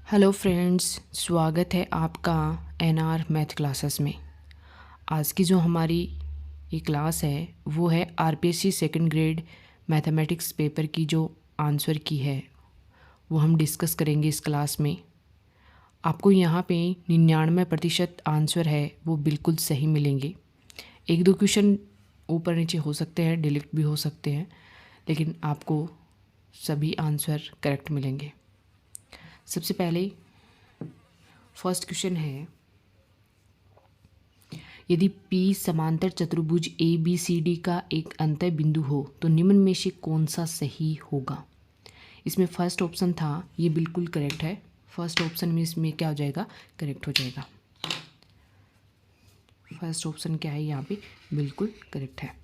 Hello friends, स्वागत है आपका एनआर मैथ क्लासेस में। आज की जो हमारी ये क्लास है वो है RPSC second grade mathematics paper की जो आंसर की है वो हम डिस्कस करेंगे इस क्लास में। आपको यहाँ पे 99% आंसर है वो बिल्कुल सही मिलेंगे। एक दो क्वेश्चन ऊपर नीचे हो सकते हैं, डिलीट भी हो सकते हैं, लेकिन आपको सभी आंसर करेक्ट मिलेंगे। सबसे पहले फर्स्ट क्वेश्चन है, यदि P समांतर चतुर्भुज ABCD का एक अंतः बिंदु हो तो निम्न में से कौन सा सही होगा। इसमें फर्स्ट ऑप्शन था, ये बिल्कुल करेक्ट है। फर्स्ट ऑप्शन में इसमें क्या हो जाएगा, करेक्ट हो जाएगा। फर्स्ट ऑप्शन क्या है यहाँ पे, बिल्कुल करेक्ट है।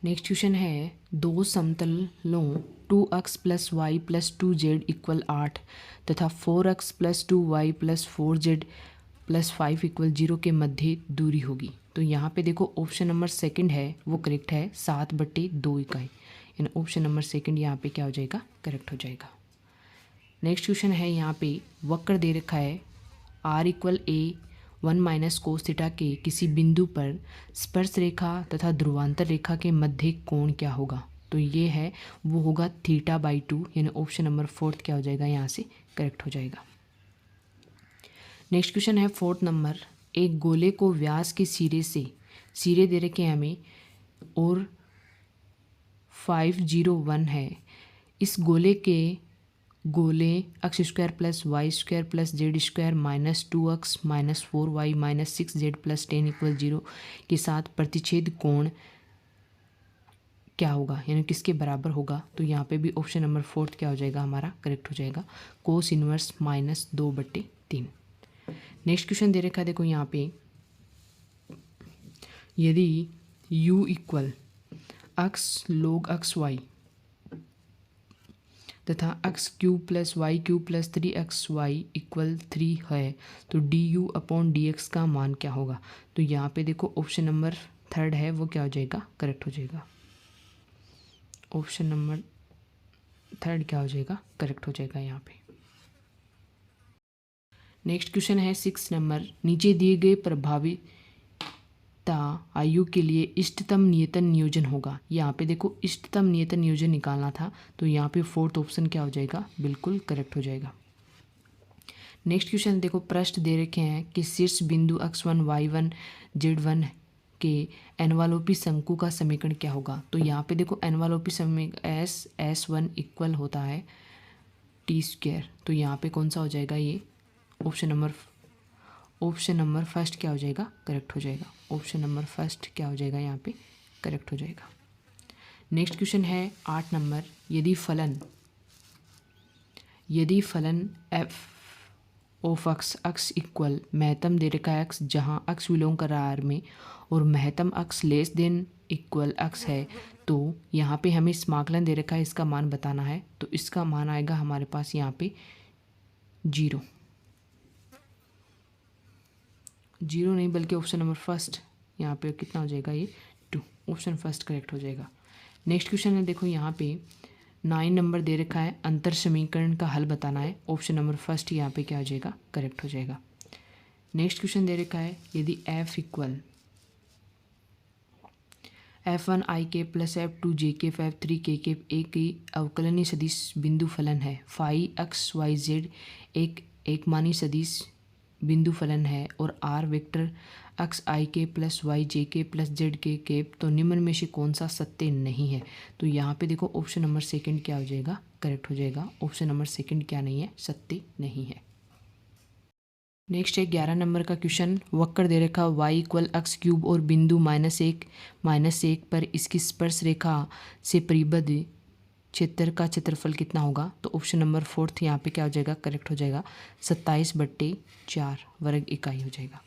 नेक्स्ट क्वेश्चन है, दो समतलों 2x + y + 2z = 8 तथा 4x + 2y + 4z + 5 = 0 के मध्य दूरी होगी। तो यहाँ पे देखो ऑप्शन नंबर सेकंड है वो करेक्ट है, 7/2 इकाई। यानी ऑप्शन नंबर सेकंड यहाँ पे क्या हो जाएगा, करेक्ट हो जाएगा। नेक्स्ट क्वेश्चन है, यहाँ पे वक्र दे रखा है r = a1 - cos थीटा के किसी बिंदु पर स्पर्श रेखा तथा ध्रुवांतर रेखा के मध्य कोण क्या होगा। तो ये है वो होगा θ/2, यानी ऑप्शन नंबर फोर्थ क्या हो जाएगा, यहाँ से करेक्ट हो जाएगा। नेक्स्ट क्वेश्चन है फोर्थ नंबर, एक गोले को व्यास के सिरे दे रखे हैं हमें और 501 है। इस गोले x² + y² + z² - 2x - 4y - 6z + 10 = 0 के साथ प्रतिच्छेद कोण क्या होगा, यानी किसके बराबर होगा। तो यहाँ पे भी ऑप्शन नंबर फोर्थ क्या हो जाएगा, हमारा करेक्ट हो जाएगा, cos इनवर्स -2/3। नेक्स्ट क्वेश्चन दे रखा है, देखो यहाँ पे, यदि u = x log xy तथा x³ + y³ + 3xy = 3 है तो du/dx का मान क्या होगा। तो यहाँ पे देखो ऑप्शन नंबर थर्ड है वो क्या हो जाएगा, करेक्ट हो जाएगा। ऑप्शन नंबर थर्ड क्या हो जाएगा, करेक्ट हो जाएगा यहाँ पे। नेक्स्ट क्वेश्चन है सिक्स नंबर, नीचे दिए गए प्रभाविता आयु के लिए इष्टतम नियतन नियोजन होगा। यहाँ पे देखो इष्टतम नियतन नियोजन निकालना था, तो यहाँ पे फोर्थ ऑप्शन क्या हो जाएगा, बिल्कुल करेक्ट हो जाएगा। नेक्स्ट क्वेश्चन देखो, प्रश्न दे रखे हैं कि शीर्ष बिंदु x1 y1 z1 के एनवालोपी शंकु का समीकरण क्या होगा। तो यहाँ पे देखो एनवालोपी समीकरण S1 इक्वल होता है t²। तो यहाँ पे कौन सा हो जाएगा, ये ऑप्शन नंबर फर्स्ट क्या हो जाएगा, करेक्ट हो जाएगा। ऑप्शन नंबर फर्स्ट क्या हो जाएगा, यहाँ पे करेक्ट हो जाएगा। नेक्स्ट क्वेश्चन है 8 नंबर, यदि फलन f ऑफ x इक्वल महत्तम दे रखा है x जहाँ x विलोम कर रहा है r में और महत्तम x less than equal x है, तो यहाँ पे हमें समाकलन दे रखा है, इसका मान बताना है। तो इसका मान आएगा हमारे पास यहाँ पे 0 नहीं बल्कि ऑप्शन नंबर फर्स्ट, यहाँ पे कितना हो जाएगा, ये 2। ऑप्शन फर्स्ट करेक्ट हो जाएगा। नेक्स्ट क्वेश्चन है, देखो यहाँ पे 9 नंबर दे रखा है, अंतर समीकरण का हल बताना है। ऑप्शन नंबर फर्स्ट यहाँ पे क्या हो जाएगा, करेक्ट हो जाएगा। नेक्स्ट क्वेश्चन दे रखा है, यदि f = f1 i के + f2 j के f3 k के एक अवकलनीय सदिश बिंदु फलन है। फाई x y z एक एकमानी सदिश बिंदु फलन है और r वेक्टर x i के + y j के + z के तो निम्न में से कौन सा सत्य नहीं है। तो यहाँ पे देखो ऑप्शन नंबर सेकंड क्या हो जाएगा, करेक्ट हो जाएगा। ऑप्शन नंबर सेकंड क्या नहीं है, सत्य नहीं है। नेक्स्ट है 11 नंबर का क्वेश्चन, वक्र दे रखा y = x³ और बिंदु -1 पर इसकी स्पर्श रेखा से परिबद्ध क्षेत्र का क्षेत्रफल कितना होगा। तो ऑप्शन नंबर फोर्थ यहाँ पे क्या हो जाएगा, करेक्ट हो जाएगा, 27/4 वर्ग इकाई हो जाएगा।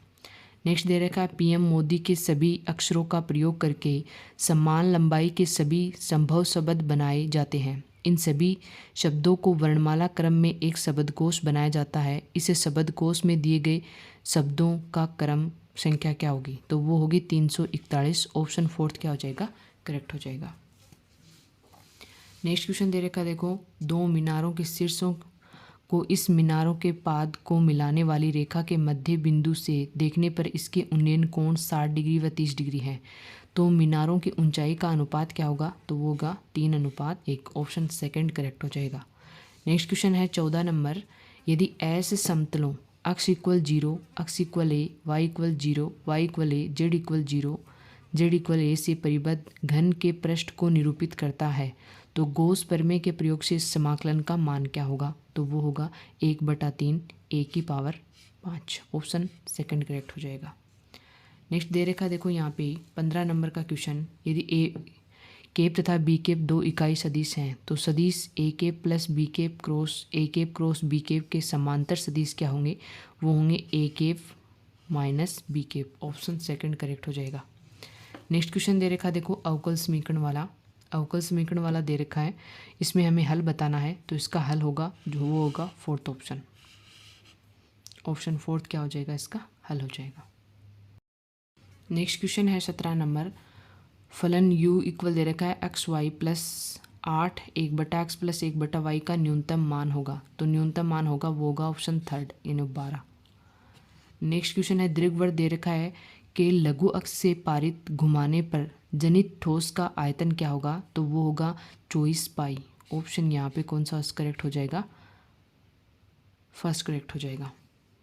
नेक्स्ट दे रखा है, PM मोदी के सभी अक्षरों का प्रयोग करके समान लंबाई के सभी संभव शब्द बनाए जाते हैं। इन सभी शब्दों को वर्णमाला क्रम में एक शब्दकोश बनाया जाता है। इस शब्दकोश में दिए गए शब्दों का क्रम संख्या क्या होगी। तो वो होगी 341। ऑप्शन फोर्थ क्या हो जाएगा, करेक्ट हो जाएगा। नेक्स्ट क्वेश्चन दे रखा है, देखो दो मीनारों के शीर्षों को इस मीनारों के पाद को मिलाने वाली रेखा के मध्य बिंदु से देखने पर इसके उन्नयन कोण 60 डिग्री व 30 डिग्री है। तो मीनारों की ऊंचाई का अनुपात क्या होगा? तो वो होगा 3:1। ऑप्शन सेकंड करेक्ट हो जाएगा। नेक्स्ट क्वेश्चन है 14 नंबर। यदि ऐसे समतलों x = 0, x = a, y = 0, y = a, z = 0, z = a से परिबद्ध घन के पृष्ठ को निरूपित करता है तो गॉस प्रमेय के प्रयोग से इस समाकलन का मान क्या होगा? तो वो होगा 1/3 a⁵ ऑप्शन सेकंड करेक्ट हो जाएगा। नेक्स्ट दे रखा देखो यहाँ पे 15 नंबर का क्वेश्चन। यदि a तथा b दो इकाई सदिश हैं तो सदिश a plus b cross a cross b के समांतर सदिश क्या होंगे? वो होंगे a minus b। Option second correct हो जाएगा। नेक्स्ट क्वेश्चन दे रखा देखो अवकल समीकरण वाला दे रखा है। इसमें हमें हल बताना है तो इसका हल होगा जो वो होगा फोर्थ ऑप्शन। ऑप्शन फोर्थ क्या हो जाएगा? इसका हल हो जाएगा। नेक्स्ट क्वेश्चन है 17 नंबर। फलन u इक्वल दे रखा है xy plus 8 1/x plus 1/y का न्यूनतम मान होगा। तो न्यूनतम मान होगा वो होगा ऑप्शन थर्ड यानी 12। नेक्स्ट क्वेश्चन है दीर्घवृत्त दे रखा है कि लघु अक्ष से पारित घुमाने पर जनित ठोस का आयतन क्या होगा? तो वो होगा 24 पाई। ऑप्शन यहाँ पे कौन सा करेक्ट हो जाएगा? फर्स्ट करेक्ट हो जाएगा।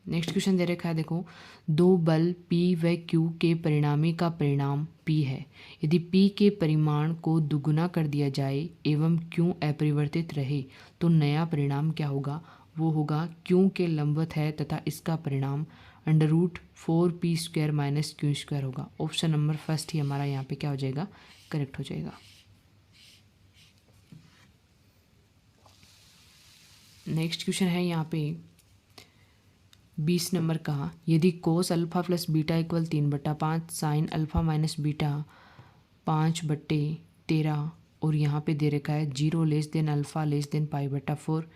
नेक्स्ट क्वेश्चन दे रखा है देखो दो बल P व Q के परिणामी का परिणाम P है। यदि P के परिमाण को दुगुना कर दिया जाए एवं Q अपरिवर्तित रहे तो नया परिणाम क्या होगा? वो होगा Q के लंबवत है तथा इसका परिणाम √4p² - q² होगा। ऑप्शन नंबर फर्स्ट ही हमारा यहाँ पे क्या हो जाएगा? करेक्ट हो जाएगा। नेक्स्ट क्वेश्चन है यहाँ पे 20 नंबर का। यदि cos alpha plus beta equal 3/5 sine alpha minus beta 5/13 और यहाँ पे दे रखा है 0 अल्फा π/4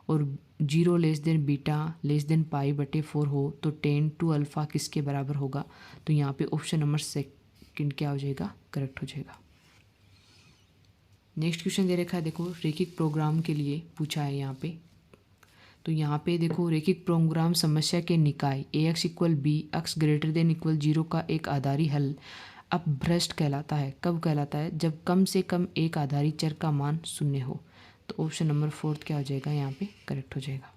और 0 बीटा π/4 हो तो tan 2 अल्फा किसके बराबर होगा? तो यहाँ पे ऑप्शन नंबर सेकंड क्या हो जाएगा? करेक्ट हो जाएगा। नेक्स्ट क्वेश्चन दे रखा है देखो रेखिक प्रोग्राम के लिए पूछा है यहाँ पे। तो यहाँ पे देखो रेखिक प्रोग्राम समस्या के निकाय ax = b x > 0 का एक आधारी हल अपभ्रष्ट कहलाता है। कब कहलाता है? जब कम से कम एक आधारी चर का मान 0 हो। तो ऑप्शन नंबर फोर्थ क्या हो जाएगा? यहाँ पे करेक्ट हो जाएगा।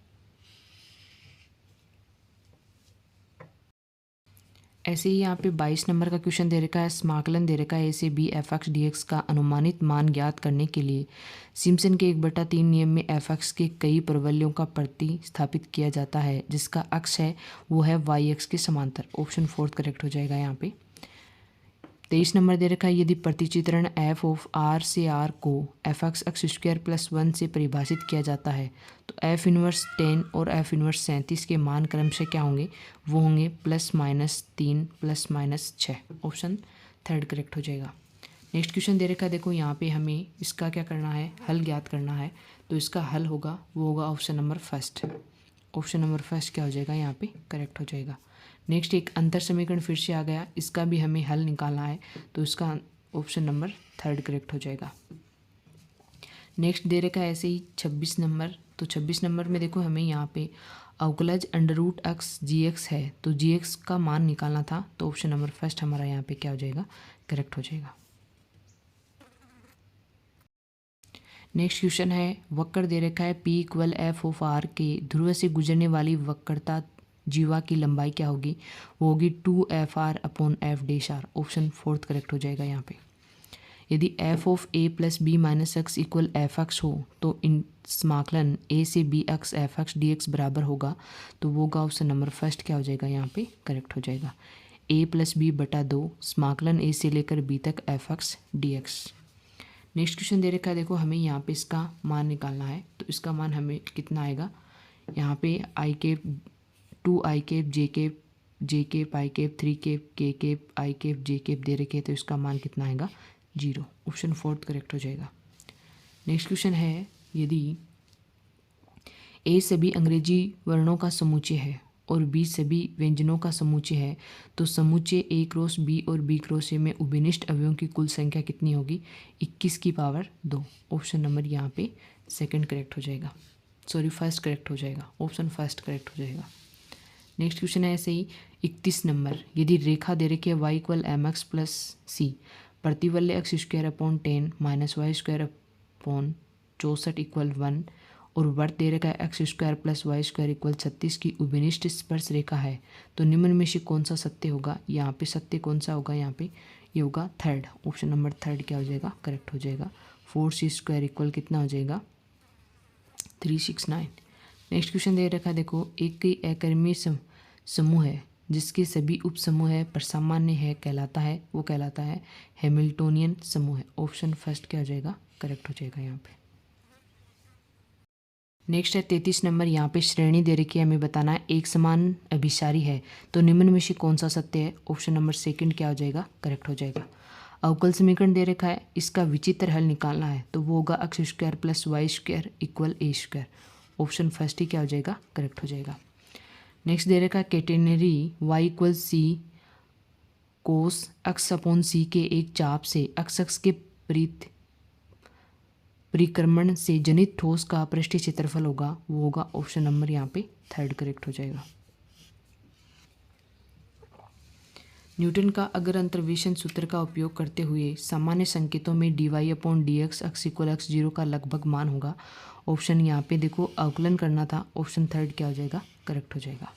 ऐसे ही यहाँ पे 22 नंबर का क्वेश्चन दे रखा है। समाकलन दे रखा है a से b f(x) dx का अनुमानित मान ज्ञात करने के लिए सिम्पसन के 1/3 नियम में f(x) के कई परवलयों का प्रतिस्थापित किया जाता है जिसका अक्ष है वो है y(x) के समांतर। ऑप्शन फोर्थ करेक्ट हो जाएगा यहाँ पे। 23 नंबर दे रखा है यदि प्रतिचित्रण f ऑफ r से r को f(x) x² + 1 से परिभाषित किया जाता है तो f इनवर्स 10 और f इनवर्स 37 के मान क्रमशः क्या होंगे? वो होंगे +-3 +-6। ऑप्शन थर्ड करेक्ट हो जाएगा। नेक्स्ट क्वेश्चन दे रखा है देखो यहाँ पे हमें इसका क्या करना है? हल ज्ञात करना है। तो इसका हल होगा वो होगा option number first. Option number first क्या हो जाएगा? यहाँ पे करेक्ट हो जाएगा। नेक्स्ट एक अंतर समीकरण फिर से आ गया, इसका भी हमें हल निकालना है तो इसका ऑप्शन नंबर थर्ड करेक्ट हो जाएगा। नेक्स्ट दे रखा है ऐसे ही 26 नंबर। तो 26 नंबर में देखो हमें यहाँ पे अवकलज √x gx है तो gx का मान निकालना था तो ऑप्शन नंबर फर्स्ट हमारा यहाँ पे क्या हो जाएगा? करेक्ट हो जाएगा। नेक्स्ट क्वेश्चन है वक्र दे रखा है P = f ऑफ r के ध्रुव से गुजरने वाली वक्रता जीवा की लंबाई क्या होगी? वो होगी 2f(r/f')। ऑप्शन फोर्थ करेक्ट हो जाएगा यहाँ पे। यदि f of a + b - x = f(x) हो तो इन समाकलन a से b x f(x) dx बराबर होगा तो वो होगा ऑप्शन नंबर फर्स्ट क्या हो जाएगा? यहाँ पे करेक्ट हो जाएगा। a + b/2 समाकलन a से लेकर b तक f(x) dx। नेक्स्ट क्वेश्चन दे रखा है देखो हमें यहाँ पे इसका मान निकालना है तो इसका मान हमें कितना आएगा? यहाँ पे i 2 i j j i 3 k i j दे रखे हैं तो इसका मान कितना आएगा? 0। ऑप्शन फोर्थ करेक्ट हो जाएगा। नेक्स्ट क्वेश्चन है यदि a सभी अंग्रेजी वर्णों का समुच्चय है और b सभी व्यंजनों का समुच्चय है तो समुच्चय a क्रॉस b और b क्रॉस a में उभयनिष्ठ अवयवों की कुल संख्या कितनी होगी? 21 की पावर 2। ऑप्शन नंबर यहाँ पे सेकंड करेक्ट हो जाएगा, सॉरी फर्स्ट करेक्ट हो जाएगा, ऑप्शन फर्स्ट करेक्ट हो जाएगा। नेक्स्ट क्वेश्चन है ऐसे ही 31 नंबर, यदि रेखा दे रखी है y equal M X plus C, प्रतिवल्य X square upon 10 minus Y square upon 64 equal 1 और वर्त दे रखा है X square plus Y square equal 36 की उभयनिष्ठ स्पर्श रेखा है तो निम्न में से कौन सा सत्य होगा? यहाँ पे सत्य कौन सा होगा? यहाँ पे ये होगा थर्ड, ऑप्शन नंबर थर्ड क्या हो जाएगा? करेक्ट हो जाएगा। 4c स्क्वायर इक्वल कितना हो जाएगा? 369। नेक्स्ट क्वेश्चन दे रखा है देखो, एक एकर्मी समूह है जिसके सभी उप समूह है पर सामान्य है कहलाता है, वो कहलाता है हैमिल्टोनियन समूह है। ऑप्शन फर्स्ट क्या हो जाएगा? करेक्ट हो जाएगा यहाँ पे। नेक्स्ट है 33 नंबर, यहाँ पे श्रेणी दे रखी है, हमें बताना है एक समान अभिसारी है तो निम्न में से कौन सा सत्य है? ऑप्शन नंबर सेकंड क्या हो जाएगा? करेक्ट हो जाएगा। अवकल समीकरण दे रखा है, इसका विचित्र हल निकालना है तो वो होगा X square plus Y square equal A square. Option first ही क्या हो जाएगा? करेक्ट हो जाएगा। नेक्स्ट दे रखा है catenary Y equal C cos X upon C के एक चाप से एक्स के परिक्रमण से जनित ठोस का पृष्ठीय क्षेत्रफल होगा, वो होगा ऑप्शन नंबर यहाँ पे थर्ड करेक्ट हो जाएगा। न्यूटन का अगर अंतर्वेशन सूत्र का उपयोग करते हुए सामान्य संकेतों में dy upon D x equal x zero का लगभग मान होगा। ऑप्शन यहाँ पे देखो अवकलन करना था, ऑप्शन थर्ड क्या हो जाएगा? करेक्ट हो जाएगा।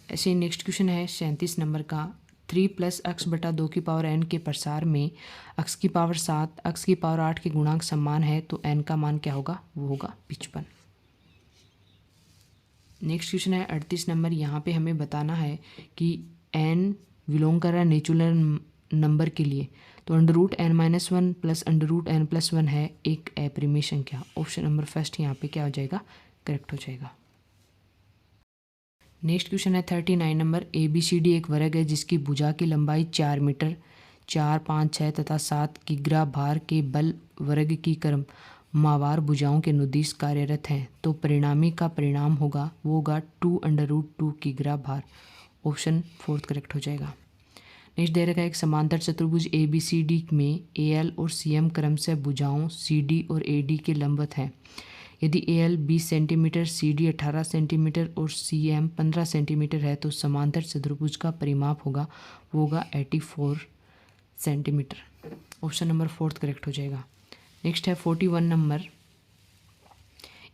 ऐसे नेक्स्ट क्वेश्चन है 37 नंबर का, 3 प्लस एक्स बटा 2 की पावर n के प्रसार में x की पावर 7 x की पावर 8 के गुणांक समान है तो n का मान क्या होगा? वो होगा 55। नेक्स्ट क्वेश्चन है 38 नंबर, यहाँ पे हमें बताना है कि n बिलोंग कर रहा है नेचुरल नंबर के लिए तो √n-1 प्लस √n+1 है एक अप्रिमेय संख्या। ऑप्शन नंबर फर्स्ट यहाँ पे क्या हो जाएगा? करेक्ट हो जाएगा। नेक्स्ट क्वेश्चन है 39 नंबर, ABCD एक वर्ग है जिसकी भुजा की लंबाई 4 मीटर 4, 5, 6 तथा 7 किग्रा भार के बल वर्ग की क्रमवार भुजाओं के अनुदिश कार्यरत हैं तो परिणामी का परिणाम होगा, वो होगा 2√2 किग्रा भार। ऑप्शन फोर्थ करेक्ट हो जाएगा। नेक्स्ट दे रखा है एक समांतर चतुर्भुज ABCD में AL और CM क्रमशः भुजाओं CD और AD के लंबवत हैं। यदि AL 20 सेंटीमीटर, CD 18 सेंटीमीटर और CM 15 सेंटीमीटर है तो समांतर चतुर्भुज का परिमाप होगा, वो होगा 84 centimetre. Option number fourth correct हो जाएगा। नेक्स्ट है 41 नंबर,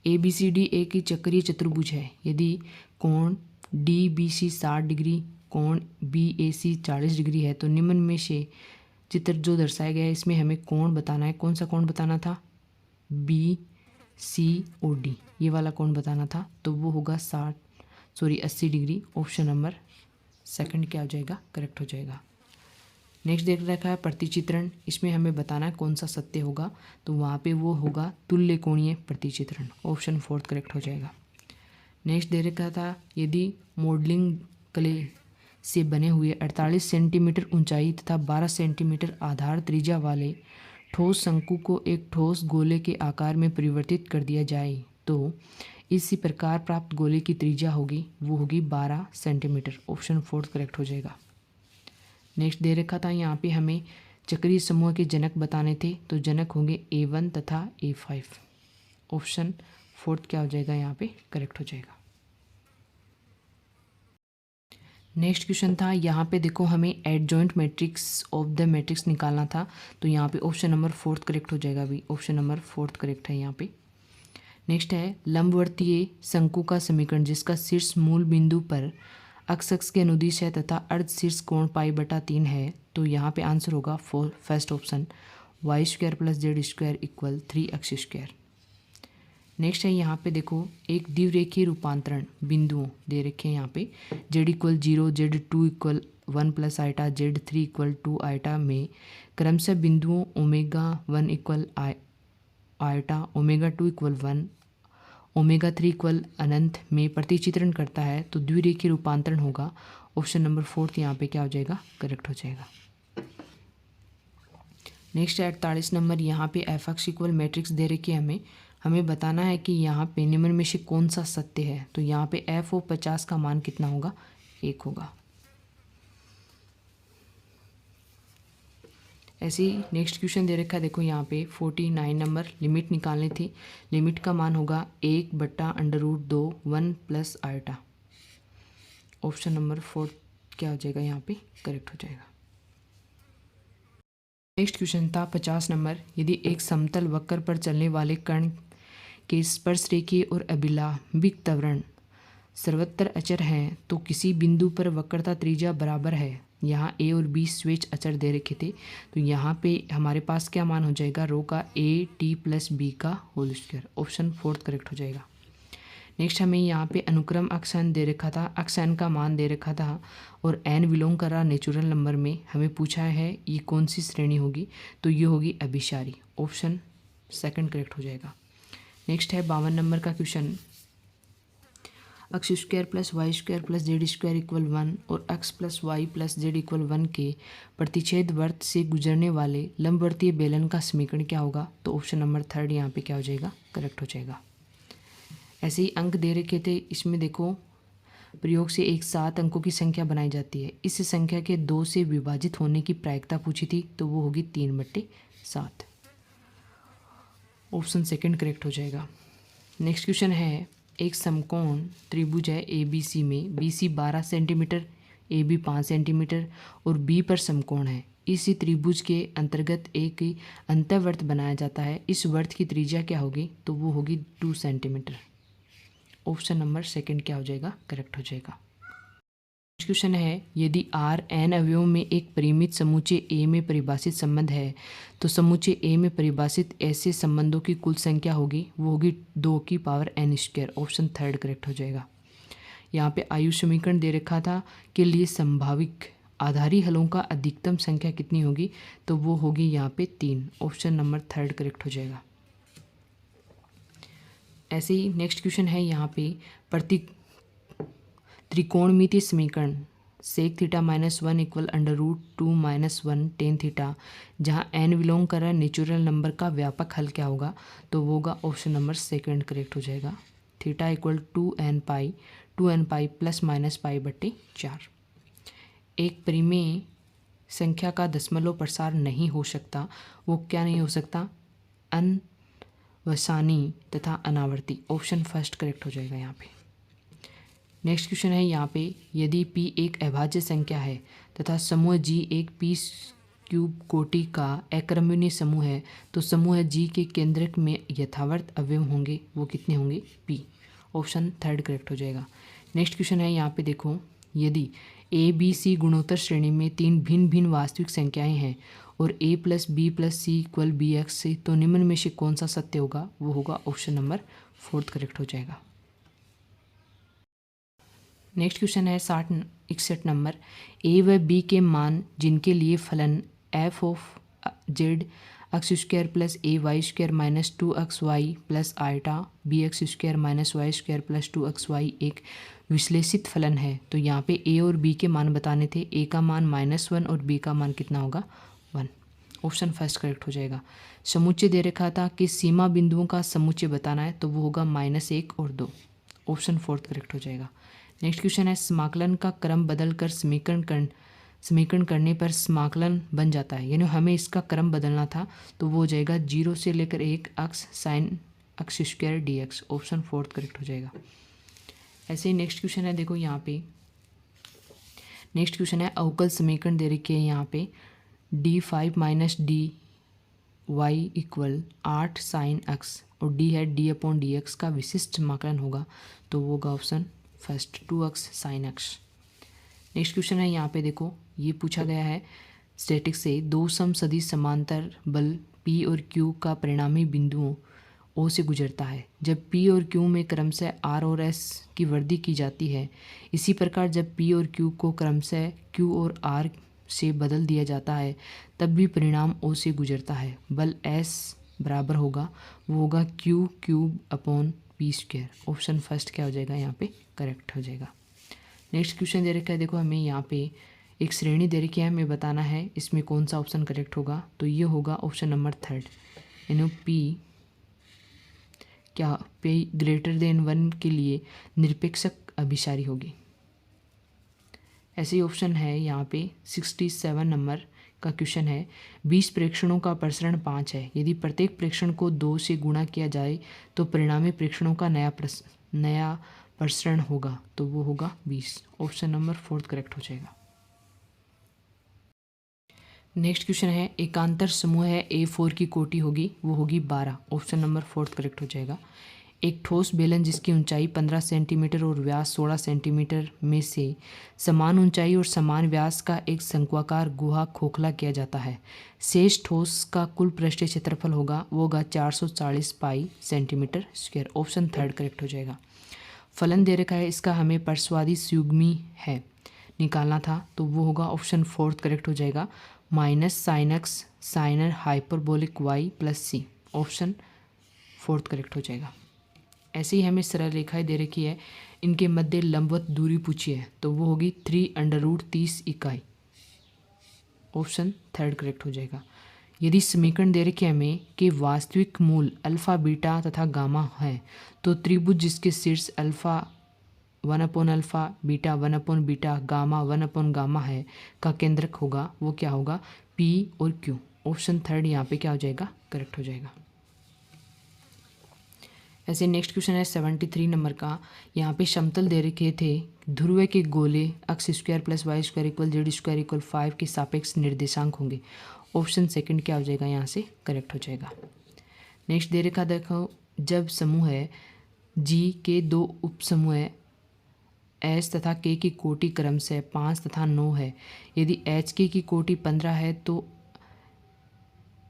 ABCD एक ही चक्रीय चतुर्भुज है यदि कोण DBC 60 डिग्री, कोण BAC 40 डिग्री है तो निम्न में से चित्र जो दर्शाया गया है इसमें हमें कोण बताना है। कौन सा कोण बताना था? BCOD, ये वाला कोण बताना था तो वो होगा 80 डिग्री। ऑप्शन नंबर सेकंड क्या हो जाएगा? करेक्ट हो जाएगा। नेक्स्ट देख रखा है प्रतिचित्रण, इसमें हमें बताना है कौन सा सत्य होगा तो वहाँ पे वो होगा तुल्य कोणीय प्रतिचित्रण। ऑप्शन फोर्थ करेक्ट हो जाएगा। नेक्स्ट दे रखा था यदि मॉडलिंग क्ले से बने हुए 48 सेंटीमीटर ऊंचाई तथा 12 सेंटीमीटर आधार त्रिज्या वाले ठोस शंकु को एक ठोस गोले के आकार में परिवर्तित कर दिया जाए तो इसी प्रकार प्राप्त गोले की त्रिज्या होगी, वो होगी 12 सेंटीमीटर। ऑप्शन फोर्थ करेक्ट हो जाएगा। नेक्स्ट दे रखा था यहाँ पे हमें चक्रीय समूह के जनक बताने थे तो जनक होंगे A1 तथा A5। ऑप्शन फोर्थ क्या हो जाएगा? यहाँ पे करेक्ट हो जाएगा। नेक्स्ट क्वेश्चन था यहाँ पे देखो हमें adjoint matrix of the matrix निकालना था तो यहाँ पे ऑप्शन नंबर फोर्थ करेक्ट हो जाएगा। अभी ऑप्शन नंबर फोर्थ करेक्ट है यहाँ पे। नेक्स्ट है लंबवर्तीय शंकु का समीकरण जिसका शीर्ष मूल बिंदु पर अक्ष के अनुदिश है तथा अर्ध शीर्ष कोण π/3 है तो यहाँ पे आंसर होगा first option y² + z² equal 3x²। Next है यहाँ पे देखो एक द्विरेखीय रूपांतरण बिंदुओं दे रखे हैं यहाँ पे z equal 0, z2 equal 1 + iota, z3 equal 2 iota में क्रमशः बिंदुओं ω1 इक्वल आइटा, ω2 इक्वल 1, ω3 इक्वल अनंत में प्रतिचित्रण करता है तो द्विरेखीय रूपांतरण होगा। ऑप्शन नंबर फोर्थ यहाँ पे क्या हो जाएगा? करेक्ट हो जाएगा। नेक्स्ट है 48 नंबर, यहाँ पे f(x) इक्वल मैट्रिक्स दे रखी है हमें हमें बताना है कि यहाँ पे निम्न में से कौन सा सत्य है। तो यहाँ पे f ऑफ 50 का मान कितना होगा, 1 होगा। ऐसे ही नेक्स्ट क्वेश्चन दे रखा है, देखो यहाँ पे 49 नंबर, लिमिट निकालनी थी। लिमिट का मान होगा 1/√2 1 प्लस आयटा। ऑप्शन नंबर 4 क्या हो जाएगा, यहाँ पे करेक्ट हो जाएगा। नेक्स्ट क्वेश्चन था 50 नंबर, यदि एक समतल वक्र पर चलने वाले कण के स्पर्श रेखीय और अभिलंबित त्वरण सर्वत्र अचर हैं तो किसी बिंदु पर वक्रता त्रिज्या बराबर है। यहाँ ए और बी स्वेच्छ अचर दे रखे थे, तो यहाँ पे हमारे पास क्या मान हो जाएगा, रो का ए टी प्लस बी का होल स्क्वायर। ऑप्शन 4 करेक्ट हो जाएगा। नेक्स्ट हमें यहाँ पे अनुक्रम अक्ष n दे रखा था, अक्ष n का मान दे रखा था और n बिलोंग कर रहा नेचुरल नंबर में। हमें पूछा है ये कौन सी श्रेणी होगी, तो ये होगी अभिसारी। ऑप्शन 2 करेक्ट हो जाएगा। नेक्स्ट है 52 नंबर का question, x square plus Y square plus z square equal 1 और x plus y plus z equal 1 के प्रतिच्छेद वर्त से गुजरने वाले लंबवर्तीय बेलन का समीकरण क्या होगा। तो ऑप्शन नंबर 3 यहाँ पे क्या हो जाएगा, करेक्ट हो जाएगा। ऐसे ही अंक दे रखे थे, इसमें देखो प्रयोग से एक 7 अंकों की संख्या बनाई जाती है। इस संख्या के 2 से विभाजित होने की प्रायिकता पूछी थी, तो वो होगी 3/7। ऑप्शन 2 करेक्ट हो जाएगा। नेक्स्ट क्वेश्चन है, एक समकोण त्रिभुज है ए बी सी में B C 12 centimetre, A B 5 centimetre और बी पर समकोण है। इसी त्रिभुज के अंतर्गत एक अंतःवर्त बनाया जाता है। इस वर्त की त्रिज्या क्या होगी, तो वो होगी 2 सेंटीमीटर। ऑप्शन नंबर 2 क्या हो जाएगा, करेक्ट हो जाएगा। क्वेश्चन है, यदि आर एन अवयवों में एक परिमित समुच्चय ए में परिभाषित संबंध है तो समुच्चय ए में परिभाषित ऐसे संबंधों की कुल संख्या होगी, वो होगी 2 की power n square. Option 3 correct हो जाएगा। यहाँ पे आयु समीकरण दे रखा था के लिए संभावित आधारी हलों का अधिकतम संख्या कितनी होगी, तो वो होगी यहाँ पे 3। ऑप्शन नंबर 3 करेक्ट हो जाएगा। ऐसे ही नेक्स्ट क्वेश्चन है, यहाँ पे त्रिकोणमितीय समीकरण sec theta -1 equal √2 -1 tan theta, जहाँ n बिलोंग कर रहा है नेचुरल नंबर का व्यापक हल क्या होगा, तो वो होगा ऑप्शन नंबर 2 करेक्ट हो जाएगा। Theta equal 2n pi plus minus पाई/4। एक परिमेय संख्या का दशमलव प्रसार नहीं हो सकता, वो क्या नहीं हो सकता, अनवसानी तथा अनावर्ती। ऑप्शन 1 करेक्ट हो जाएगा यहाँ पे। नेक्स्ट क्वेश्चन है, यहाँ पे यदि p एक अभाज्य संख्या है तथा समूह g एक p³ कोटि का अक्रमणीय समूह है तो समूह g के केंद्रक में यथावत अवयव होंगे, वो कितने होंगे, p। ऑप्शन 3 करेक्ट हो जाएगा। नेक्स्ट क्वेश्चन है, यहाँ पे देखो, यदि a b c गुणोत्तर श्रेणी में 3 भिन्न भिन्न वास्तविक संख्याएं हैं और a + b + c = bx से, तो निम्न में से कौन सा सत्य होगा, वो होगा ऑप्शन नंबर 4 करेक्ट हो जाएगा। नेक्स्ट क्वेश्चन है 61 नंबर, ए व बी के मान जिनके लिए फलन f of z x² plus ay² minus 2xy plus eta bx² minus y² plus 2xy एक विश्लेषित फलन है। तो यहाँ पे a और b के मान बताने थे, a का मान -1 और b का मान कितना होगा, 1। ऑप्शन 1 करेक्ट हो जाएगा। समुच्चय दे रखा था कि सीमा बिंदुओं का समुच्चय बताना है, तो वो होगा -1 और 2। ऑप्शन 4 करेक्ट हो जाएगा। नेक्स्ट क्वेश्चन है, समाकलन का क्रम बदलकर समीकरण करने पर समाकलन बन जाता है, यानी हमें इसका क्रम बदलना था, तो वो हो जाएगा 0 से लेकर 1 x sin x² dx। Option 4 correct हो जाएगा। ऐसे ही नेक्स्ट क्वेश्चन है, देखो यहाँ पे नेक्स्ट क्वेश्चन है, अवकल समीकरण दे रखी है यहाँ पे d5 - dy equal 8 sin x और d है d/dx का विशिष्ट समाकलन होगा, तो वो होगा option 1 2x sin x। Next question है, यहाँ पे देखो, ये पूछा गया है स्टैटिक्स से, दो समसदिश समांतर बल P और Q का परिणामी बिंदुओं O से गुजरता है। जब P और Q में क्रमशः R और S की वृद्धि की जाती है, इसी प्रकार जब P और Q को क्रमशः Q और R से बदल दिया जाता है, तब भी परिणाम O से गुजरता है। बल S बराबर होगा, वो होगा Q³/P²। ऑप्शन 1 क्या हो जाएगा, यहाँ पे करेक्ट हो जाएगा। नेक्स्ट क्वेश्चन दे रखा है, देखो हमें यहाँ पे एक श्रेणी दे रखी है, हमें बताना है इसमें कौन सा ऑप्शन करेक्ट होगा, तो ये होगा ऑप्शन नंबर 3, यानी P क्या पे ग्रेटर देन 1 के लिए निरपेक्षक अभिसारी होगी। ऐसे ही ऑप्शन है यहाँ पे 67 नंबर का क्वेश्चन है 20 प्रेक्षणों का प्रसरण 5 है। यदि प्रत्येक प्रेक्षण को 2 से गुणा किया जाए तो परिणामी प्रेक्षणों का नया प्रसरण होगा, तो वो होगा 20। ऑप्शन नंबर 4 करेक्ट हो जाएगा। नेक्स्ट क्वेश्चन है एकांतर समूह है A4 की कोटि होगी, वो होगी 12। ऑप्शन नंबर 4 करेक्ट हो जाएगा। एक ठोस बेलन जिसकी ऊंचाई 15 सेंटीमीटर और व्यास 16 सेंटीमीटर में से समान ऊंचाई और समान व्यास का एक शंक्वाकार गुहा खोखला किया जाता है। शेष ठोस का कुल पृष्ठीय क्षेत्रफल वो होगा 440 पाई सेंटीमीटर स्क्वायर। ऑप्शन 3 करेक्ट हो जाएगा। फलन दे रखा है, इसका हमें परस्वादी संयुग्मी है निकालना था, तो वो होगा ऑप्शन 4 करेक्ट हो जाएगा। Minus sine X sine hyperbolic Y plus C. Option 4 correct हो जाएगा। ऐसे ही हमें सरल रेखाएं दे रखी है, इनके मध्य लंबवत दूरी पूछी है, तो वो होगी 3√30 इकाई। ऑप्शन 3 करेक्ट हो जाएगा। यदि समीकरण दे रखे हमें कि वास्तविक मूल अल्फा बीटा तथा गामा है, तो त्रिभुज जिसके शीर्ष अल्फा 1/अल्फा बीटा 1/बीटा गामा 1/गामा है का केंद्रक होगा, वो क्या होगा P और Q। ऑप्शन 3 यहाँ पे क्या हो जाएगा करेक्ट हो जाएगा। ऐसे नेक्स्ट क्वेश्चन है 73 नंबर का। यहाँ पे समतल दे रखे थे, ध्रुव के गोले x square plus Y square equal z square equal 5 के सापेक्ष निर्देशांक होंगे। ऑप्शन 2 क्या हो जाएगा यहाँ से करेक्ट हो जाएगा। नेक्स्ट दे रखा देखो, जब समूह है G के 2 उप समूह है H तथा K की कोटि क्रम से 5 तथा 9 है। यदि HK की कोटि 15 है तो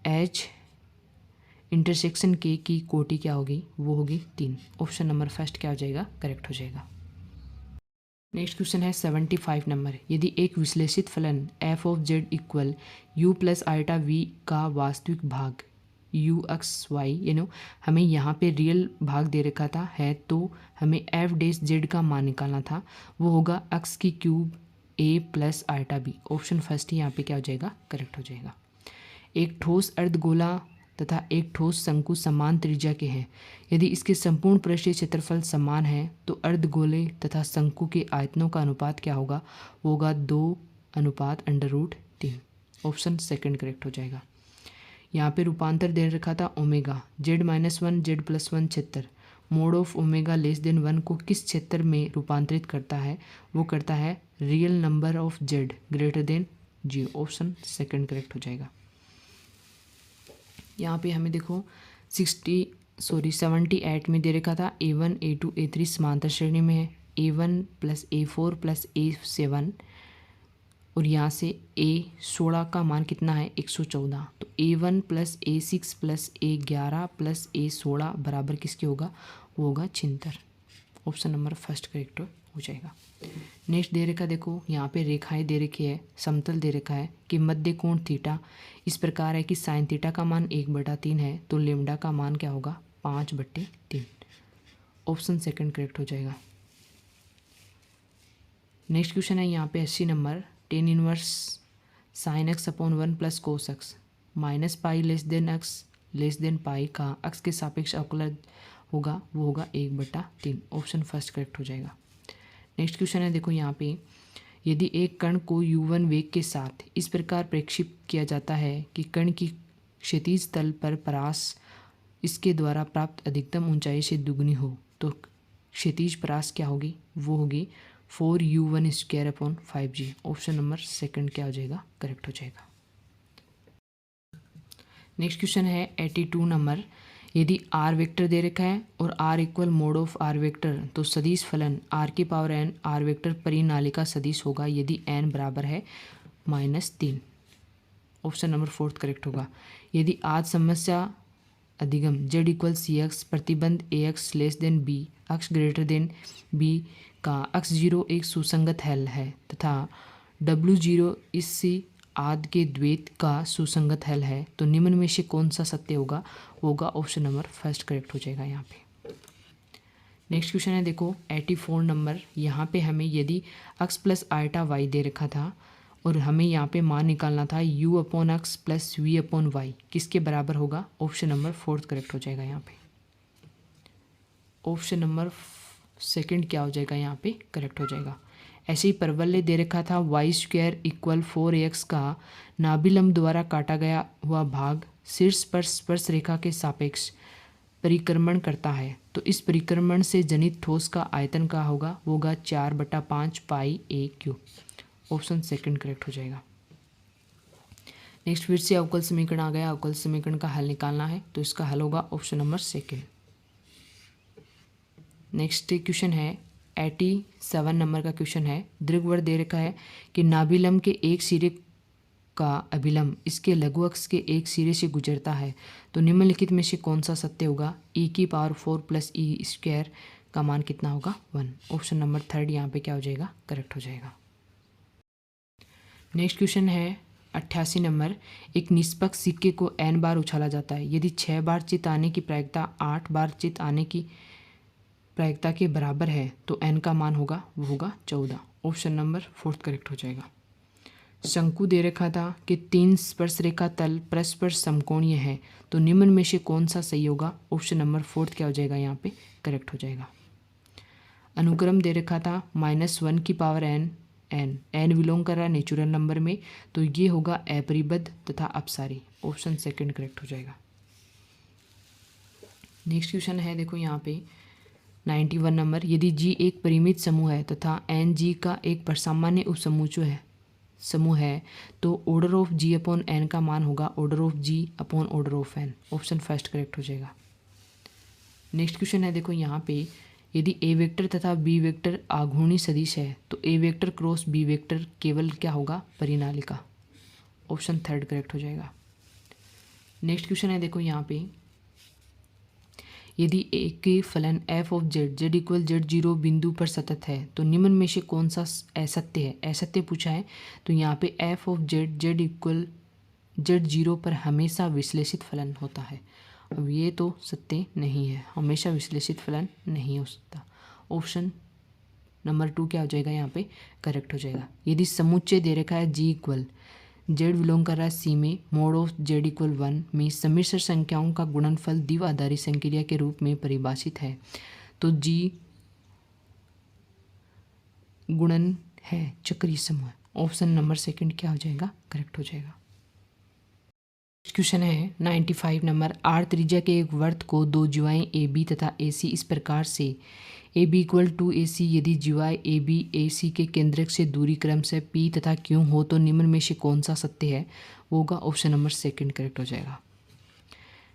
H इंटरसेक्शन K की कोटि क्या होगी, वो होगी 3। ऑप्शन नंबर 1 क्या हो जाएगा करेक्ट हो जाएगा। नेक्स्ट क्वेश्चन है 75 नंबर। यदि एक विश्लेषित फलन f of z equal u plus iota v का वास्तविक भाग u(x,y) हमें यहाँ पे रियल भाग दे रखा था है, तो हमें f(z) का मान निकालना था, वो होगा x की cube a plus iota b। Option 1 यहाँ पे क्या हो जाएगा करेक्ट हो जाएगा। एक ठोस अर्धगोला तथा एक ठोस शंकु समान त्रिज्या के हैं। यदि इसके संपूर्ण पृष्ठीय क्षेत्रफल समान है तो अर्धगोले तथा शंकु के आयतनों का अनुपात क्या होगा, वो होगा 2:√3। ऑप्शन 2 करेक्ट हो जाएगा। यहाँ पे रूपांतर दे रखा था ओमेगा z-1 z+1 क्षेत्र मोड ऑफ ओमेगा <1 को किस क्षेत्र में रूपांतरित करता है, वो करता है real number of z greater than 0। Option 2 correct हो जाएगा। यहाँ पे हमें देखो 78 में दे रखा था A1 A2 A3 समांतर श्रेणी में है, A1 plus A4 plus A7 और यहाँ से A16 का मान कितना है 114, तो A1 plus A6 plus A11 plus A16 बराबर किसके होगा, वो होगा 76। ऑप्शन नंबर 1 करेक्ट हो जाएगा। नेक्स्ट दे रखा देखो, यहाँ पे रेखाएं दे रखी है, समतल दे रखा है कि मध्य कोण थीटा इस प्रकार है कि साइन थीटा का मान 1/3 है, तो लेमडा का मान क्या होगा 5/3। ऑप्शन 2 करेक्ट हो जाएगा। नेक्स्ट क्वेश्चन है यहाँ पे 80 number. tan inverse sine x/1 plus cos x minus pi x less than pi का x के सापेक्ष अवकलन होगा, वो होगा 1/3। ऑप्शन 1 करेक्ट हो जाएगा। नेक्स्ट क्वेश्चन है देखो, यहाँ पे यदि एक कण को u1 वेग के साथ इस प्रकार प्रेक्षित किया जाता है कि कण की क्षैतिज तल पर परास इसके द्वारा प्राप्त अधिकतम ऊंचाई से दुगनी हो, तो क्षैतिज परास क्या होगी, वो होगी 4u1² 5g। ऑप्शन नंबर 2 क्या हो जाएगा करेक्ट हो जाएगा। नेक्स्ट क्वेश्चन है 82 नंबर। यदि r वेक्टर दे रखा है और r equal mode of r vector, तो सदिश फलन r⁴n r वेक्टर परिनालिका सदिश होगा यदि n बराबर है -3। ऑप्शन नंबर 4 करेक्ट होगा। यदि आज समस्या अधिगम z इक्वल cx प्रतिबंध ax less than b x greater than b का x0 एक सुसंगत हल है तथा w0 इससे आदि के द्वैत का सुसंगत हल है, तो निम्न में से कौन सा सत्य होगा, होगा ऑप्शन नंबर 1 करेक्ट हो जाएगा यहाँ पे। नेक्स्ट क्वेश्चन है देखो 84 नंबर। यहाँ पे हमें यदि x प्लस आइटा y दे रखा था और हमें यहाँ पे मान निकालना था u/x प्लस v/y किसके बराबर होगा, ऑप्शन नंबर 4 करेक्ट हो जाएगा यहाँ पे। ऑप्शन नंबर सेकंड क्या हो जाएगा यहाँ पे करेक्ट हो जाएगा। ऐसे ही परवलय दे रखा था y² = 4ax का नाभिलंब द्वारा काटा गया हुआ भाग शीर्ष पर स्पर्श रेखा के सापेक्ष परिक्रमण करता है, तो इस परिक्रमण से जनित ठोस का आयतन क्या होगा, वो होगा 4/5 पाई a cube. Option second correct हो जाएगा। नेक्स्ट फिर से अवकल समीकरण आ गया, अवकल समीकरण का हल निकालना है, तो इसका हल होगा option number second. Next question है 87 नंबर का क्वेश्चन है। दीर्घवृत्त दे रखा है कि नाभिलंब के एक सिरे का अभिलंब इसके लघु अक्ष के एक सिरे से गुजरता है, तो निम्नलिखित में से कौन सा सत्य होगा। e⁴ + e² का मान कितना होगा 1। ऑप्शन नंबर थर्ड यहाँ पे क्या हो जाएगा करेक्ट हो जाएगा। नेक्स्ट क्वेश्चन है 88 नंबर। एक निष्पक्ष सिक्के को n बार उछाला जाता है, यदि 6 बार चित आने की प्रायिकता 8 बार चित आने की प्रायिकता के बराबर है, तो n का मान होगा वो होगा 14। ऑप्शन नंबर फोर्थ करेक्ट हो जाएगा। शंकु दे रखा था कि 3 स्पर्श रेखा तल परस्पर समकोणीय है, तो निम्न में से कौन सा सही होगा। ऑप्शन नंबर फोर्थ क्या हो जाएगा यहाँ पे करेक्ट हो जाएगा। अनुक्रम दे रखा था -1n n बिलोंग कर रहा है नेचुरल नंबर में, तो ये होगा अपरिबद्ध तथा अपसारी। ऑप्शन सेकंड करेक्ट हो जाएगा। नेक्स्ट क्वेश्चन है देखो यहाँ पे 91 नंबर। यदि G एक परिमित समूह है तथा n G का एक परसामान्य समूह है, तो order of G upon n का मान होगा order of G upon order of n। Option first correct हो जाएगा। नेक्स्ट क्वेश्चन है देखो यहाँ पे, यदि a वेक्टर तथा b वेक्टर आघूर्णी सदिश है, तो a vector cross b vector केवल क्या होगा परिनालिका। ऑप्शन थर्ड करेक्ट हो जाएगा। नेक्स्ट क्वेश्चन है देखो यहाँ पे, यदि एक के फलन f ऑफ z z=z0 बिंदु पर सतत है, तो निम्न में से कौन सा असत्य है। असत्य पूछा है, तो यहाँ पे f ऑफ z=z0 पर हमेशा विश्लेषित फलन होता है। अब ये तो सत्य नहीं है, हमेशा विश्लेषित फलन नहीं हो सकता। ऑप्शन नंबर 2 क्या हो जाएगा यहाँ पे करेक्ट हो जाएगा। यदि समुच्चय दे रखा है G = z बिलोंग कर रहा है C में मोड ऑफ z = 1 में सम्मिश्र संख्याओं का गुणनफल द्विआधारी संक्रिया के रूप में परिभाषित है, तो G गुणन है चक्रीय समूह। ऑप्शन नंबर सेकंड क्या हो जाएगा करेक्ट हो जाएगा। क्वेश्चन है 95 नंबर। r त्रिज्या के एक वृत्त को दो ज्वाएं AB तथा AC इस प्रकार से AB = AC यदि ज्वाएं AB AC के केंद्रक से दूरी क्रम से P तथा Q हो, तो निम्न में से कौन सा सत्य है, वो होगा ऑप्शन नंबर सेकंड करेक्ट हो जाएगा।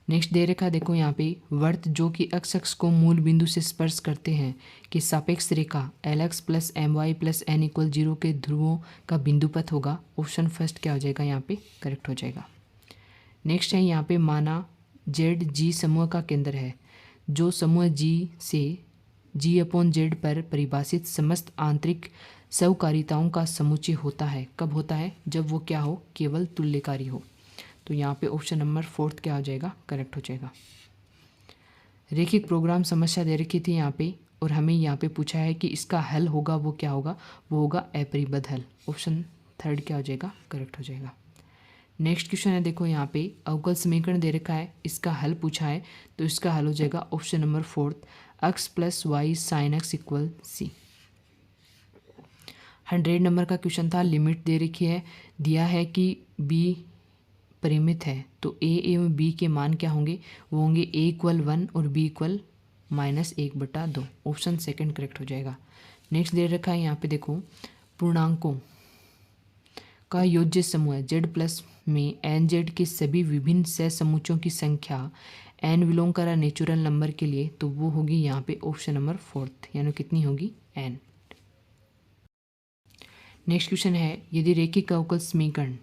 नेक्स्ट दे रखा देखो यहाँ पे, वृत्त जो कि अक्ष को मूल बिंदु से स्पर्श करते हैं कि सापेक्ष रेखा LX + My + n = 0 के ध्रुवों का बिंदुपथ होगा। ऑप्शन फर्स्ट क्या हो जाएगा यहाँ पे करेक्ट हो जाएगा। नेक्स्ट है यहाँ पे, माना Z G समूह का केंद्र है, जो समूह G से G/Z पर परिभाषित समस्त आंतरिक सहकारिताओं का समुच्चय होता है। कब होता है, जब वो क्या हो केवल तुल्यकारी हो। तो यहाँ पे ऑप्शन नंबर फोर्थ क्या हो जाएगा करेक्ट हो जाएगा। रेखिक प्रोग्राम समस्या दे रखी थी यहाँ पे, और हमें यहाँ पे पूछा है कि इसका हल होगा वो क्या होगा, वो होगा अपरिबद्ध हल। ऑप्शन थर्ड क्या हो जाएगा करेक्ट हो जाएगा। नेक्स्ट क्वेश्चन है देखो यहाँ पे, अवकल समीकरण दे रखा है, इसका हल पूछा है, तो इसका हल हो जाएगा option number fourth x + y sin x = c। 100 number का क्वेश्चन था। लिमिट दे रखी है, दिया है कि b परिमित है, तो a एवं b के मान क्या होंगे, वो होंगे a = 1 और b = -1/2। ऑप्शन सेकंड करेक्ट हो जाएगा। नेक्स्ट दे रखा है यहाँ पे देखो, पूर्णांकों का योज्य समूह z+ में nz के सभी विभिन्न सहसमुच्चयों की संख्या n बिलोंग कर नेचुरल नंबर के लिए, तो वो होगी यहाँ पे ऑप्शन नंबर फोर्थ, यानी कितनी होगी n। नेक्स्ट क्वेश्चन है, यदि रेखिक अवकल समीकरण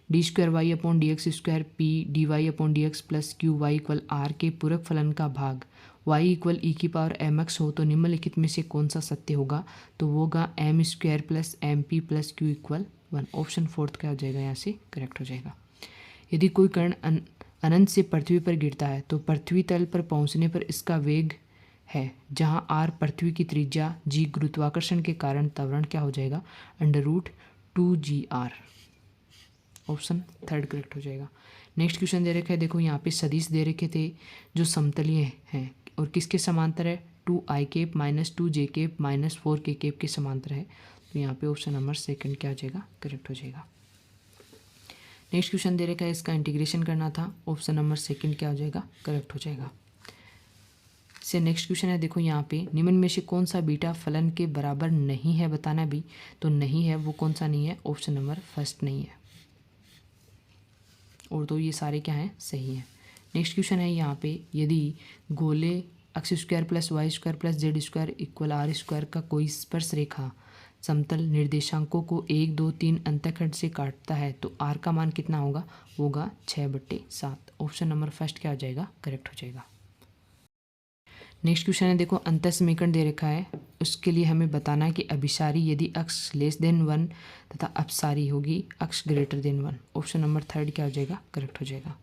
d²y/dx² p dy/dx + qy = r के पूरक फलन का भाग y = e⁻mx हो, तो निम्नलिखित में से कौन सा सत्य होगा, तो वो होगा m² + mp + q = 1। Option fourth क्या हो जाएगा यहाँ से करेक्ट हो जाएगा। यदि कोई कण अनंत से पृथ्वी पर गिरता है, तो पृथ्वी तल पर पहुंचने पर इसका वेग है, जहां r पृथ्वी की त्रिज्या, g गुरुत्वाकर्षण के कारण त्वरण क्या हो जाएगा √2gr। ऑप्शन थर्ड करेक्ट हो जाएगा। नेक्स्ट क्वेश्चन दे रखे हैं देखो यहाँ पे, सदिश दे रखे थे जो समतलीय हैं, और किसके समांतर है, 2i cap minus 2j cap minus 4k cap के समांतर है। तो यहाँ पे ऑप्शन नंबर सेकंड क्या हो जाएगा, करेक्ट हो जाएगा। नेक्स्ट क्वेश्चन दे रखा है, इसका इंटीग्रेशन करना था, ऑप्शन नंबर सेकंड क्या हो जाएगा, करेक्ट हो जाएगा। से नेक्स्ट क्वेश्चन है, देखो यहाँ पे निम्न में से कौन सा बीटा फलन के बराबर नहीं है बताना भी, तो नहीं है वो कौन सा नहीं है, ऑप्शन नंबर फर्स्ट नहीं है, और तो ये सारे क्या हैं, सही हैं। नेक्स्ट क्वेश्चन है यहाँ पे, यदि गोले x square plus Y square plus z square equal r square का कोई स्पर्श रेखा समतल निर्देशांकों को 1, 2, 3 अंतःखंड से काटता है तो आर का मान कितना होगा 6/7। ऑप्शन नंबर फर्स्ट क्या हो जाएगा, करेक्ट हो जाएगा। नेक्स्ट क्वेश्चन है, देखो अंतः समीकरण दे रखा है, उसके लिए हमें बताना है कि अभिसारी यदि अक्ष लेस देन 1 तथा अपसारी होगी अक्ष greater than 1। Option number third क्या हो जाएगा, करेक्ट हो जाएगा।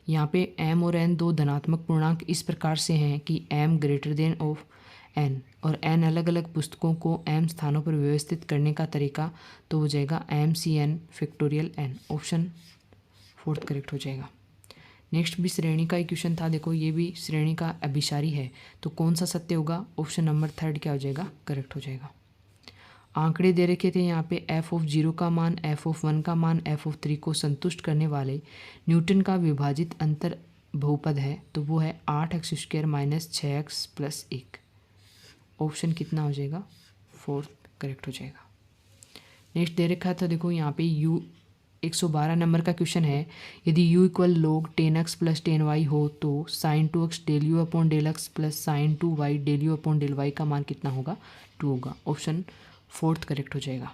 यहाँ पे m और n दो धनात्मक पूर्णांक इस प्रकार से हैं कि m greater than of n, और n अलग अलग पुस्तकों को m स्थानों पर व्यवस्थित करने का तरीका तो हो जाएगा mcn factorial n। Option fourth correct हो जाएगा। नेक्स्ट भी श्रेणी का क्वेश्चन था, देखो ये भी श्रेणी का अभिसारी है, तो कौन सा सत्य होगा, ऑप्शन नंबर थर्ड क्या हो जाएगा, करेक्ट हो जाएगा। आंकड़े दे रखे थे यहाँ पे f(0) का मान, f(1) का मान, f(3) को संतुष्ट करने वाले न्यूटन का विभाजित अंतर बहुपद है, तो वो है 8x² minus 6x plus 1। Option कितना हो जाएगा, फोर्थ करेक्ट हो जाएगा। नेक्स्ट दे रखा था, देखो यहाँ पे u 112 नंबर का क्वेश्चन है, यदि u equal log 10x plus 10y हो तो sin 2x del u upon del x plus sin 2y del u upon del y का मान कितना होगा, 2 होगा। ऑप्शन फोर्थ करेक्ट हो जाएगा।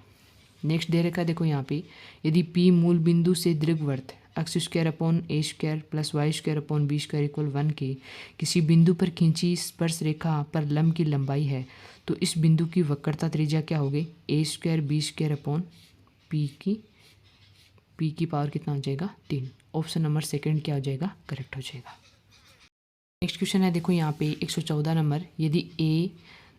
नेक्स्ट दे रखा है, देखो यहाँ पे यदि p मूल बिंदु से दीर्घवृत्त x² upon a² plus y² upon b² equal 1 के किसी बिंदु पर खींची स्पर्श रेखा पर लंब की लंबाई है तो इस बिंदु की वक्रता त्रिज्या क्या होगी, a² b² अपॉन p की पावर कितना हो जाएगा, 3। ऑप्शन नंबर सेकंड क्या हो जाएगा, करेक्ट हो जाएगा। नेक्स्ट क्वेश्चन है, देखो यहाँ पे 114 नंबर, यदि a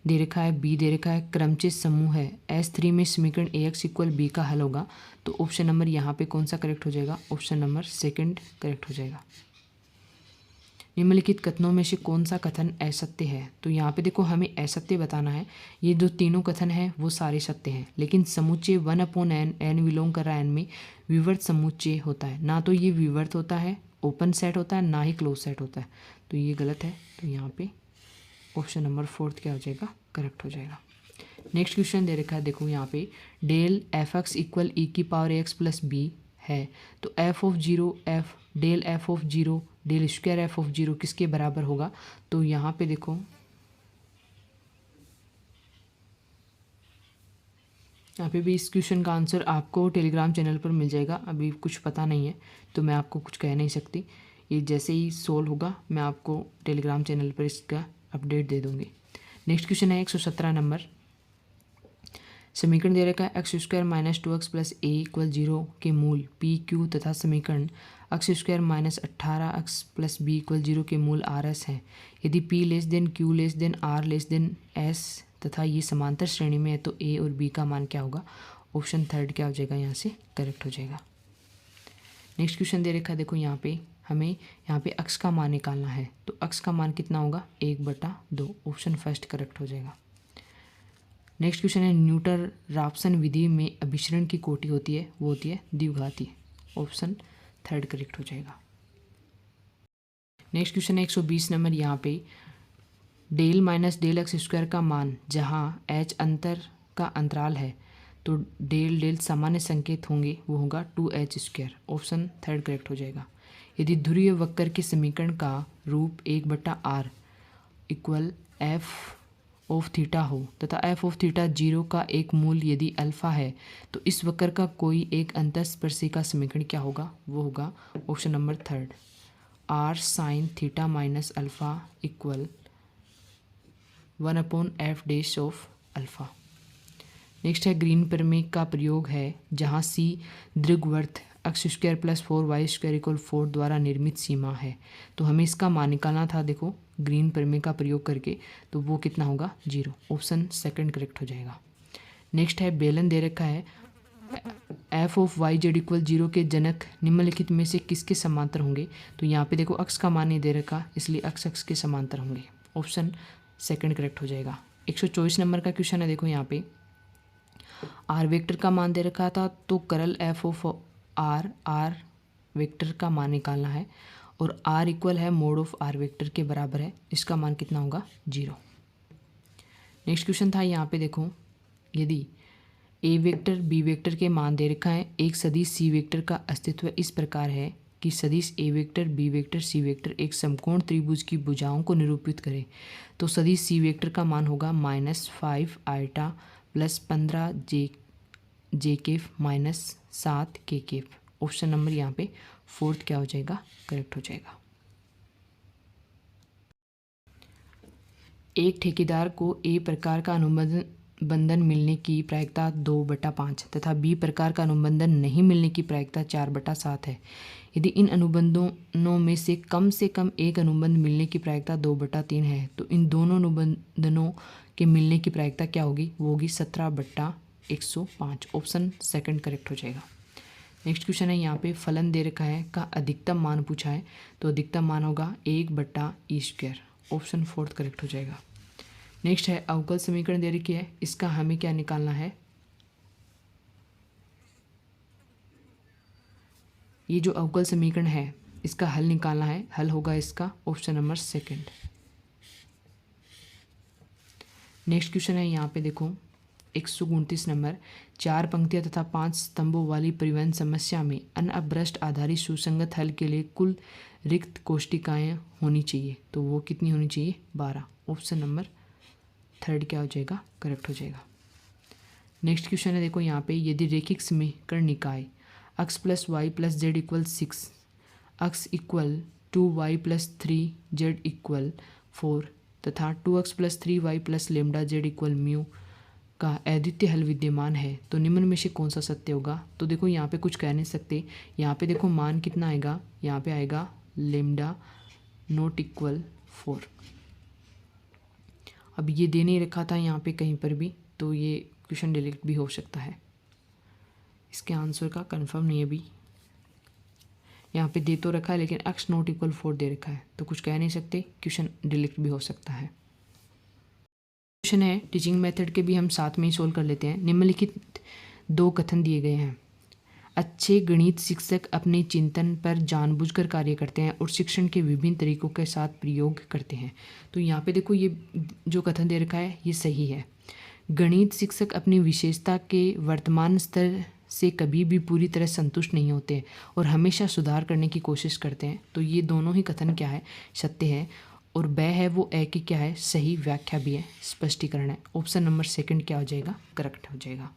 दे रखा है, b दे रखा है, क्रमचित समूह है, S3 में समीकरण ax इक्वल b का हल होगा, तो ऑप्शन नंबर यहाँ पे कौन सा करेक्ट हो जाएगा, ऑप्शन नंबर सेकंड करेक्ट हो जाएगा। निम्नलिखित कथनों में से कौन सा कथन असत्य है, तो यहाँ पे देखो हमें असत्य बताना है। ये जो तीनों कथन हैं वो सारे सत्य हैं, लेकिन समुच्चय 1/n, n बिलोंग कर रहा है n में, विवर्त समुच्चय होता है, ना तो ये विवर्त होता है, ओपन सेट होता है, ना ही क्लोज सेट होता है, तो ये गलत है। तो यहाँ पे ऑप्शन नंबर फोर्थ क्या हो जाएगा, करेक्ट हो जाएगा। नेक्स्ट क्वेश्चन दे रखा है, देखो यहाँ पे डेल f(x) इक्वल e की पावर ax प्लस b है, तो f(0) f del f(0) del square f(0) किसके बराबर होगा, तो यहाँ पे देखो यहाँ पे भी इस क्वेश्चन का आंसर आपको टेलीग्राम चैनल पर मिल जाएगा। अभी कुछ पता नहीं है तो मैं आपको कुछ कह नहीं सकती, ये जैसे ही सोल्व होगा मैं आपको टेलीग्राम चैनल पर इसका अपडेट दे दूँगी। नेक्स्ट क्वेश्चन है 117 नंबर, समीकरण दे रखा है x² minus 2x plus a equal 0 के मूल p q तथा समीकरण x² minus 18x plus b equal 0 के मूल r s हैं। यदि p less than q less than r less than s तथा ये समांतर श्रेणी में है तो a और b का मान क्या होगा, ऑप्शन थर्ड क्या हो जाएगा, यहाँ से करेक्ट हो जाएगा। नेक्स्ट क्वेश्चन दे रखा है, देखो यहाँ पे हमें यहाँ पे x का मान निकालना है, तो x का मान कितना होगा, 1/2। ऑप्शन फर्स्ट करेक्ट हो जाएगा। नेक्स्ट क्वेश्चन है न्यूटन राफसन विधि में अभिसरण की कोटि होती है, वो होती है द्विघाती। ऑप्शन थर्ड करेक्ट हो जाएगा। नेक्स्ट क्वेश्चन है 120 नंबर, यहाँ पे डेल माइनस डेल x² का मान जहाँ h अंतर का अंतराल है तो डेल डेल सामान्य संकेत होंगे, वो होगा 2h²। ऑप्शन थर्ड करेक्ट हो जाएगा। यदि ध्रुवीय वक्र के समीकरण का रूप 1/r equal f of theta हो तथा f ऑफ थीटा 0 का एक मूल यदि अल्फा है तो इस वक्र का कोई एक अंतःस्पर्शी का समीकरण क्या होगा, वो होगा option number third, r sine theta minus alpha equal 1/f dash of alpha. Next है ग्रीन प्रमेय का प्रयोग है जहाँ c दीर्घवृत्त x² प्लस 4y² इक्वल 4 द्वारा निर्मित सीमा है, तो हमें इसका मान निकालना था, देखो ग्रीन प्रमेय का प्रयोग करके, तो वो कितना होगा, 0। ऑप्शन सेकंड करेक्ट हो जाएगा। नेक्स्ट है बेलन दे रखा है f of y z equal 0 के जनक निम्नलिखित में से किसके समांतर होंगे, तो यहाँ पे देखो x का मान नहीं दे रखा इसलिए x के समांतर होंगे। ऑप्शन सेकंड करेक्ट हो जाएगा। 124 नंबर का क्वेश्चन है, देखो यहाँ पे आर वेक्टर का मान दे रखा था, तो करल एफ ऑफ आर वेक्टर का मान निकालना है और आर इक्वल है मोड ऑफ आर वेक्टर के बराबर है, इसका मान कितना होगा 0। नेक्स्ट क्वेश्चन था यहाँ पे देखो, यदि ए वेक्टर बी वेक्टर के मान दे रखा है, एक सदिश सी वेक्टर का अस्तित्व इस प्रकार है कि सदिश A vector B vector C vector एक समकोण त्रिभुज की भुजाओं को निरूपित करे, तो सदिश सी वेक्टर का मान होगा -5 आइटा प्लस 15 जे केफ माइनस 7 के केफ। ऑप्शन नंबर यहाँ पे फोर्थ क्या हो जाएगा, करेक्ट हो जाएगा। एक ठेकेदार को ए प्रकार का अनुबंधन मिलने की प्रायिकता 2/5 तथा बी प्रकार का अनुबंधन नहीं मिलने की प्रायिकता 4/7 है। यदि इन अनुबंधों में से कम एक अनुबंध मिलने की प्रायिकता 2/3 है, तो इन दोनों अनुबंधनों के मिलने की प्रायिकता क्या होगी, वो होगी 17/105। ऑप्शन सेकंड करेक्ट हो जाएगा। नेक्स्ट क्वेश्चन है यहाँ पे फलन दे रखा है का अधिकतम मान पूछा है, तो अधिकतम मान होगा 1/e²। ऑप्शन फोर्थ करेक्ट हो जाएगा। नेक्स्ट है अवकल समीकरण दे रखी है, इसका हमें क्या निकालना है, ये जो अवकल समीकरण है इसका हल निकालना है, हल होगा इसका option number second. Next question है यहाँ पे देखो 129 नंबर, 4 पंक्तियाँ तथा 5 स्तंभों वाली परिवहन समस्या में अनअभ्रष्ट आधारित सुसंगत हल के लिए कुल रिक्त कोष्टिकाएँ होनी चाहिए, तो वो कितनी होनी चाहिए, 12। ऑप्शन नंबर थर्ड क्या हो जाएगा, करेक्ट हो जाएगा। नेक्स्ट क्वेश्चन है देखो यहाँ पे, यदि रैखिक समीकरण निकाय x + y + z = 6, x = 2y + 3z = 4 तथा 2x + 3y + λz = μ का अद्वितीय हल विद्यमान है, तो निम्न में से कौन सा सत्य होगा। तो देखो यहाँ पे कुछ कह नहीं सकते, यहाँ पे देखो मान कितना आएगा, यहाँ पे आएगा λ ≠ 4। अब ये दे नहीं रखा था यहाँ पे कहीं पर भी, तो ये क्वेश्चन डिलीट भी हो सकता है, इसके आंसर का कंफर्म नहीं है अभी। यहाँ पे दे तो रखा है लेकिन x ≠ 4 दे रखा है, तो कुछ कह नहीं सकते, क्वेश्चन डिलीट भी हो सकता है। क्वेश्चन है टीचिंग मेथड के भी हम साथ में ही सोल्व कर लेते हैं। निम्नलिखित 2 कथन दिए गए हैं, अच्छे गणित शिक्षक अपने चिंतन पर जानबूझकर कार्य करते हैं और शिक्षण के विभिन्न तरीकों के साथ प्रयोग करते हैं। तो यहाँ पे देखो ये जो कथन दे रखा है ये सही है। गणित शिक्षक अपनी विशेषता के वर्तमान स्तर से कभी भी पूरी तरह संतुष्ट नहीं होते और हमेशा सुधार करने की कोशिश करते हैं। तो ये दोनों ही कथन क्या है, सत्य है, और ब है वो ए की क्या है, सही व्याख्या भी है, स्पष्टीकरण है। ऑप्शन नंबर सेकंड क्या हो जाएगा, करेक्ट हो जाएगा।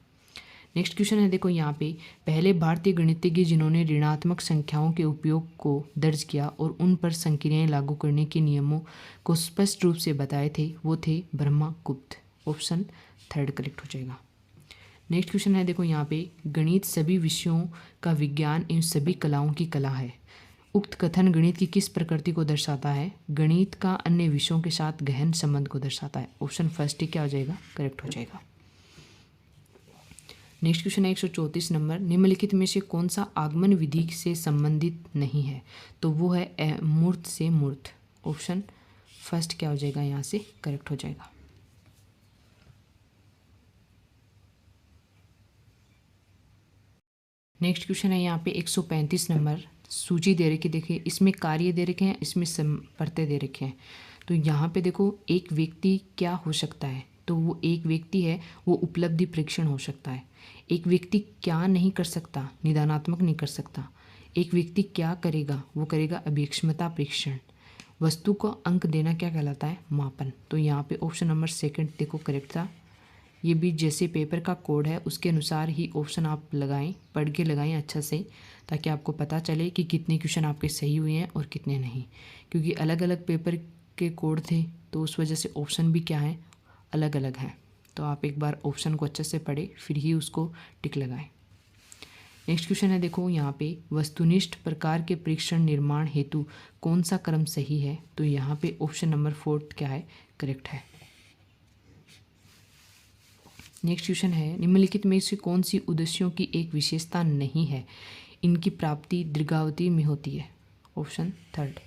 नेक्स्ट क्वेश्चन है देखो यहाँ पे, पहले भारतीय गणितज्ञ जिन्होंने ऋणात्मक संख्याओं के उपयोग को दर्ज किया और उन पर संक्रियाएं लागू करने के नियमों को स्पष्ट रूप से बताए थे, वो थे ब्रह्मगुप्त। ऑप्शन थर्ड करेक्ट हो जाएगा। नेक्स्ट क्वेश्चन है देखो यहाँ पे, गणित सभी विषयों का विज्ञान एवं सभी कलाओं की कला है। उक्त कथन गणित की किस प्रकृति को दर्शाता है, गणित का अन्य विषयों के साथ गहन संबंध को दर्शाता है। ऑप्शन फर्स्ट ही क्या हो जाएगा, करेक्ट हो जाएगा। नेक्स्ट क्वेश्चन है 134 नंबर, निम्नलिखित में से कौन सा आगमन विधि से संबंधित नहीं है, तो वो है मूर्त से मूर्त। ऑप्शन फर्स्ट क्या हो जाएगा, यहाँ से करेक्ट हो जाएगा। नेक्स्ट क्वेश्चन है यहाँ पे 135 नंबर, सूची दे रखी, देखिए इसमें कार्य दे रखे हैं, इसमें प्रत्यय दे रखे हैं। तो यहाँ पे देखो एक व्यक्ति क्या हो सकता है, तो वो एक व्यक्ति है, वो उपलब्धि परीक्षण हो सकता है। एक व्यक्ति क्या नहीं कर सकता, निदानात्मक नहीं कर सकता। एक व्यक्ति क्या करेगा, वो करेगा अभिक्षमता परीक्षण। वस्तु को अंक देना क्या कहलाता है, मापन। तो यहाँ पे ऑप्शन नंबर सेकंड देखो करेक्ट था। ये भी जैसे पेपर का कोड है उसके अनुसार ही ऑप्शन आप लगाएं, पढ़ के लगाएं अच्छा से, ताकि आपको पता चले कि कितने क्वेश्चन आपके सही हुए हैं और कितने नहीं, क्योंकि अलग अलग पेपर के कोड थे तो उस वजह से ऑप्शन भी क्या है, अलग अलग हैं। तो आप एक बार ऑप्शन को अच्छे से पढ़े फिर ही उसको टिक लगाएं। नेक्स्ट क्वेश्चन है देखो यहाँ पे, वस्तुनिष्ठ प्रकार के परीक्षण निर्माण हेतु कौन सा क्रम सही है, तो यहाँ पे ऑप्शन नंबर 4 क्या है, करेक्ट है। नेक्स्ट क्वेश्चन है, निम्नलिखित में से कौन सी उद्देश्यों की एक विशेषता नहीं है, इनकी प्राप्ति दीर्घावधि में होती है। Option third.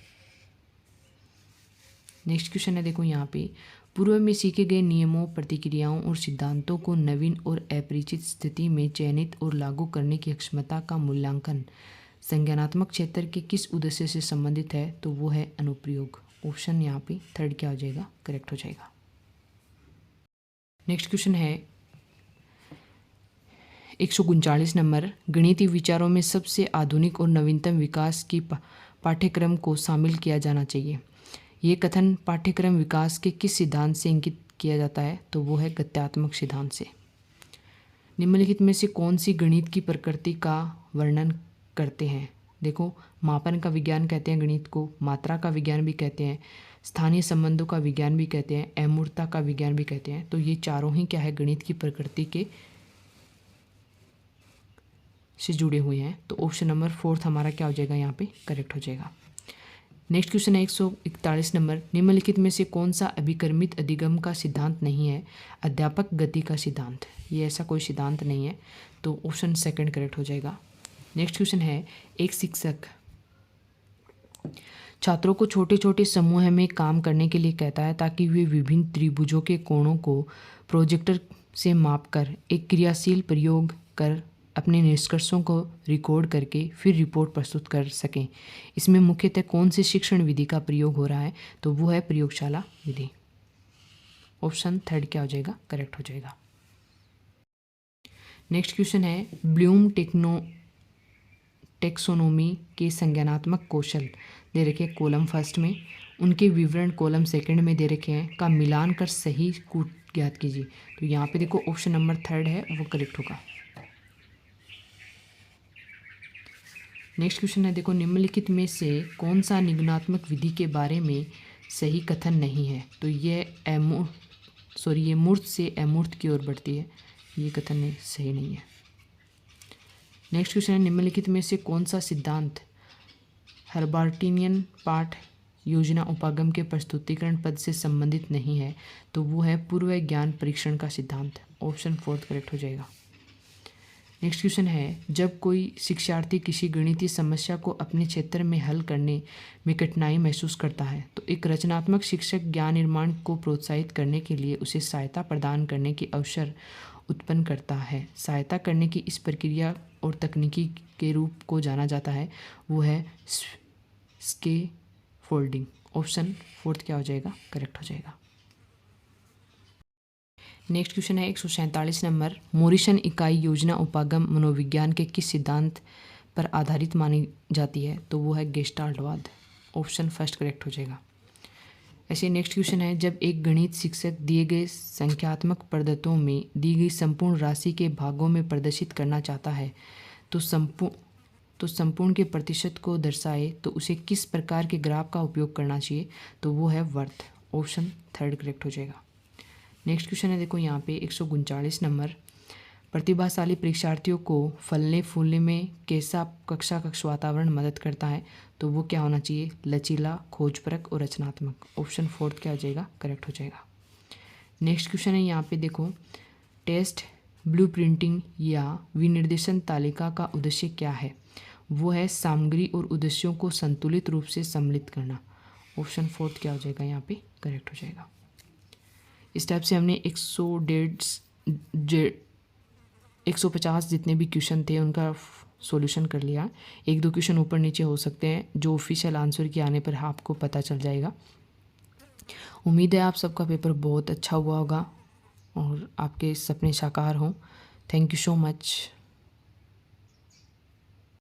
नेक्स्ट क्वेश्चन है, देखो यहाँ पे पूर्व में सीखे गए नियमों, प्रतिक्रियाओं और सिद्धांतों को नवीन और अपरिचित स्थिति में चयनित और लागू करने की क्षमता का मूल्यांकन संज्ञानात्मक क्षेत्र के किस उद्देश्य से संबंधित है? तो वो है अनुप्रयोग। ऑप्शन यहाँ पे थर्ड क्या हो जाएगा? करेक्ट हो जाएगा। नेक्स्ट क्वेश्चन है 139 नंबर, गणितीय विचारों में सबसे आधुनिक और नवीनतम विकास की पाठ्यक्रम को शामिल किया जाना चाहिए। ये कथन पाठ्यक्रम विकास के किस सिद्धांत से इंगित किया जाता है? तो वो है गत्यात्मक सिद्धांत से। निम्नलिखित में से कौन सी गणित की प्रकृति का वर्णन करते हैं? देखो, मापन का विज्ञान कहते हैं गणित को, मात्रा का विज्ञान भी कहते हैं, स्थानीय संबंधों का विज्ञान भी कहते हैं, अमूर्तता का विज्ञान भी कहते हैं। तो ये चारों ही क्या है? गणित की प्रकृति के से जुड़े हुए हैं। तो ऑप्शन नंबर फोर्थ हमारा क्या हो जाएगा? यहाँ पे करेक्ट हो जाएगा। नेक्स्ट क्वेश्चन है 141 नंबर, निम्नलिखित में से कौन सा अभिकर्मित अधिगम का सिद्धांत नहीं है? अध्यापक गति का सिद्धांत। ये ऐसा कोई सिद्धांत नहीं है, तो ऑप्शन सेकंड करेक्ट हो जाएगा। नेक्स्ट क्वेश्चन है, एक शिक्षक छात्रों को छोटे छोटे समूह में काम करने के लिए कहता है ताकि वे विभिन्न त्रिभुजों के कोणों को प्रोजेक्टर से मापकर एक क्रियाशील प्रयोग कर अपने निष्कर्षों को रिकॉर्ड करके फिर रिपोर्ट प्रस्तुत कर सकें। इसमें मुख्यतः कौन सी शिक्षण विधि का प्रयोग हो रहा है? तो वो है प्रयोगशाला विधि। ऑप्शन थर्ड क्या हो जाएगा? करेक्ट हो जाएगा। नेक्स्ट क्वेश्चन है, ब्लूम टेक्सोनोमी के संज्ञानात्मक कौशल दे रखे हैं कॉलम फर्स्ट में, उनके विवरण कॉलम सेकंड में दे रखे हैं, का मिलान कर सही कूट ज्ञात कीजिए। तो यहाँ पे देखो ऑप्शन नंबर थर्ड है वो करेक्ट होगा। नेक्स्ट क्वेश्चन है, देखो निम्नलिखित में से कौन सा निगमनात्मक विधि के बारे में सही कथन नहीं है? तो ये मूर्त से अमूर्त की ओर बढ़ती है, ये कथन सही नहीं है। नेक्स्ट क्वेश्चन है, निम्नलिखित में से कौन सा सिद्धांत हर्बार्टिनियन पाठ योजना उपागम के प्रस्तुतिकरण पद से संबंधित नहीं है? तो वो है पूर्व ज्ञान परीक्षण का सिद्धांत। ऑप्शन फोर्थ करेक्ट हो जाएगा। नेक्स्ट क्वेश्चन है, जब कोई शिक्षार्थी किसी गणितीय समस्या को अपने क्षेत्र में हल करने में कठिनाई महसूस करता है तो एक रचनात्मक शिक्षक ज्ञान निर्माण को प्रोत्साहित करने के लिए उसे सहायता प्रदान करने के अवसर उत्पन्न करता है। सहायता करने की इस प्रक्रिया और तकनीकी के रूप को जाना जाता है, वो है स्कैफोल्डिंग। ऑप्शन फोर्थ क्या हो जाएगा? करेक्ट हो जाएगा। नेक्स्ट क्वेश्चन है 147 नंबर, मोरिसन इकाई योजना उपागम मनोविज्ञान के किस सिद्धांत पर आधारित मानी जाती है? तो वो है गेस्टाल्टवाद। ऑप्शन फर्स्ट करेक्ट हो जाएगा। ऐसे नेक्स्ट क्वेश्चन है, जब एक गणित शिक्षक दिए गए संख्यात्मक पद्धतों में दी गई संपूर्ण राशि के भागों में प्रदर्शित करना चाहता है तो संपूर्ण के प्रतिशत को दर्शाए तो उसे किस प्रकार के ग्राफ का उपयोग करना चाहिए? तो वो है वर्थ। ऑप्शन थर्ड करेक्ट हो जाएगा। नेक्स्ट क्वेश्चन है, देखो यहाँ पे 139 नंबर, प्रतिभाशाली परीक्षार्थियों को फलने फूलने में कैसा कक्षा वातावरण मदद करता है? तो वो क्या होना चाहिए? लचीला, खोजपरक और रचनात्मक। ऑप्शन फोर्थ क्या हो जाएगा? करेक्ट हो जाएगा। नेक्स्ट क्वेश्चन है यहाँ पे देखो, टेस्ट ब्लूप्रिंटिंग या विनिर्देशन तालिका का उद्देश्य क्या है? वो है सामग्री और उद्देश्यों को संतुलित रूप से सम्मिलित करना। ऑप्शन फोर्थ क्या हो जाएगा? यहाँ पे करेक्ट हो जाएगा। इस टाइप से हमने 150 जितने भी क्वेश्चन थे उनका सॉल्यूशन कर लिया। एक दो क्वेश्चन ऊपर नीचे हो सकते हैं जो ऑफिशियल आंसर के आने पर आपको पता चल जाएगा। उम्मीद है आप सबका पेपर बहुत अच्छा हुआ होगा और आपके सपने साकार हों। Thank you so much.